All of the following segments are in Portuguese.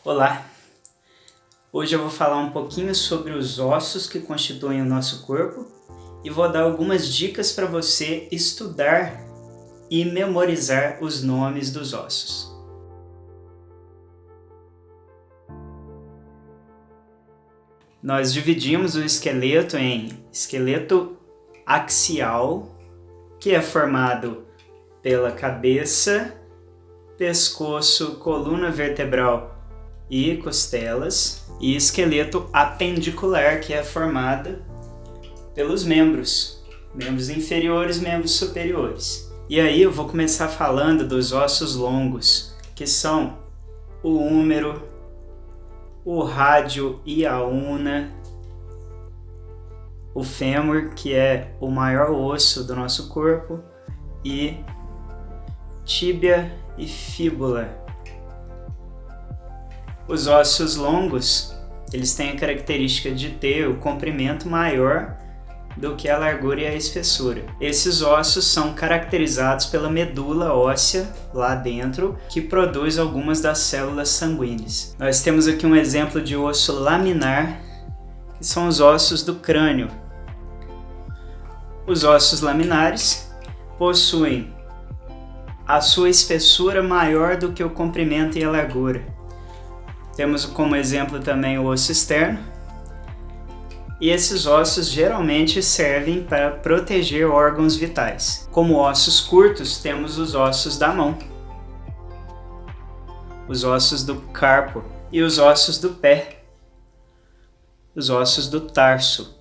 Olá! Hoje eu vou falar um pouquinho sobre os ossos que constituem o nosso corpo e vou dar algumas dicas para você estudar e memorizar os nomes dos ossos. Nós dividimos o esqueleto em esqueleto axial, que é formado pela cabeça, pescoço, coluna vertebral e costelas, e esqueleto apendicular, que é formada pelos membros inferiores, membros superiores. E aí eu vou começar falando dos ossos longos, que são o húmero, o rádio e a una, o fêmur, que é o maior osso do nosso corpo, e tíbia e fíbula. Os ossos longos, eles têm a característica de ter o comprimento maior do que a largura e a espessura. Esses ossos são caracterizados pela medula óssea lá dentro, que produz algumas das células sanguíneas. Nós temos aqui um exemplo de osso laminar, que são os ossos do crânio. Os ossos laminares possuem a sua espessura maior do que o comprimento e a largura. Temos como exemplo também o osso externo. E esses ossos geralmente servem para proteger órgãos vitais. Como ossos curtos, temos os ossos da mão, os ossos do carpo e os ossos do pé, os ossos do tarso.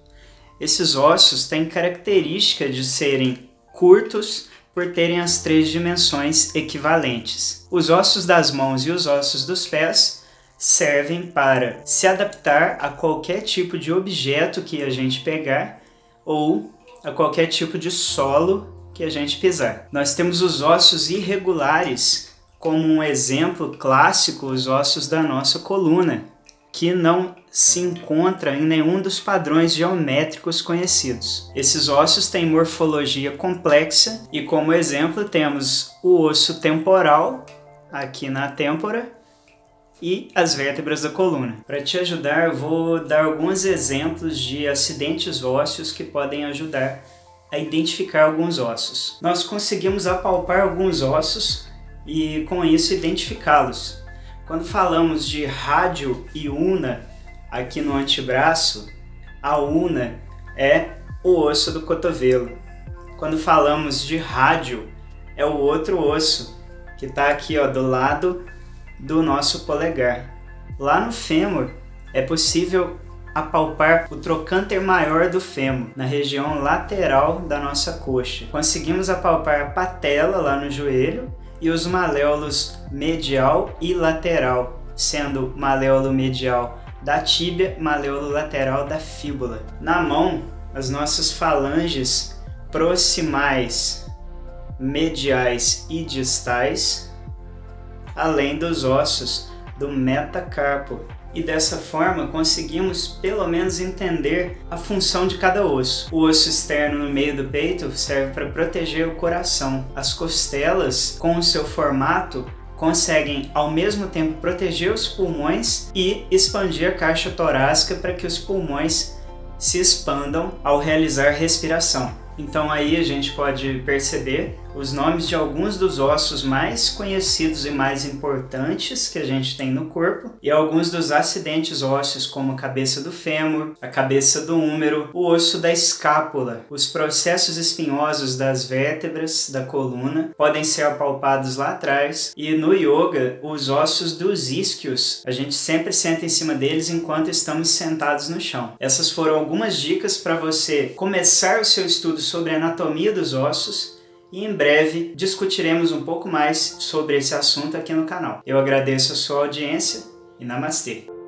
Esses ossos têm característica de serem curtos por terem as 3 dimensões equivalentes. Os ossos das mãos e os ossos dos pés servem para se adaptar a qualquer tipo de objeto que a gente pegar ou a qualquer tipo de solo que a gente pisar. Nós temos os ossos irregulares como um exemplo clássico, os ossos da nossa coluna, que não se encontra em nenhum dos padrões geométricos conhecidos. Esses ossos têm morfologia complexa e como exemplo temos o osso temporal aqui na têmpora e as vértebras da coluna. Para te ajudar, eu vou dar alguns exemplos de acidentes ósseos que podem ajudar a identificar alguns ossos. Nós conseguimos apalpar alguns ossos e com isso identificá-los. Quando falamos de rádio e una aqui no antebraço, a una é o osso do cotovelo. Quando falamos de rádio, é o outro osso que está aqui do lado do nosso polegar. Lá no fêmur é possível apalpar o trocânter maior do fêmur, na região lateral da nossa coxa. Conseguimos apalpar a patela lá no joelho e os maléolos medial e lateral, sendo maléolo medial da tíbia, maléolo lateral da fíbula. Na mão, as nossas falanges proximais, mediais e distais, além dos ossos do metacarpo. E dessa forma conseguimos pelo menos entender a função de cada osso. O osso externo no meio do peito serve para proteger o coração. As costelas, com o seu formato, conseguem ao mesmo tempo proteger os pulmões e expandir a caixa torácica para que os pulmões se expandam ao realizar respiração. Então aí a gente pode perceber os nomes de alguns dos ossos mais conhecidos e mais importantes que a gente tem no corpo e alguns dos acidentes ósseos, como a cabeça do fêmur, a cabeça do húmero, o osso da escápula. Os processos espinhosos das vértebras da coluna podem ser apalpados lá atrás, e no yoga os ossos dos isquios, a gente sempre senta em cima deles enquanto estamos sentados no chão. Essas foram algumas dicas para você começar o seu estudo sobre a anatomia dos ossos. E em breve discutiremos um pouco mais sobre esse assunto aqui no canal. Eu agradeço a sua audiência e namastê!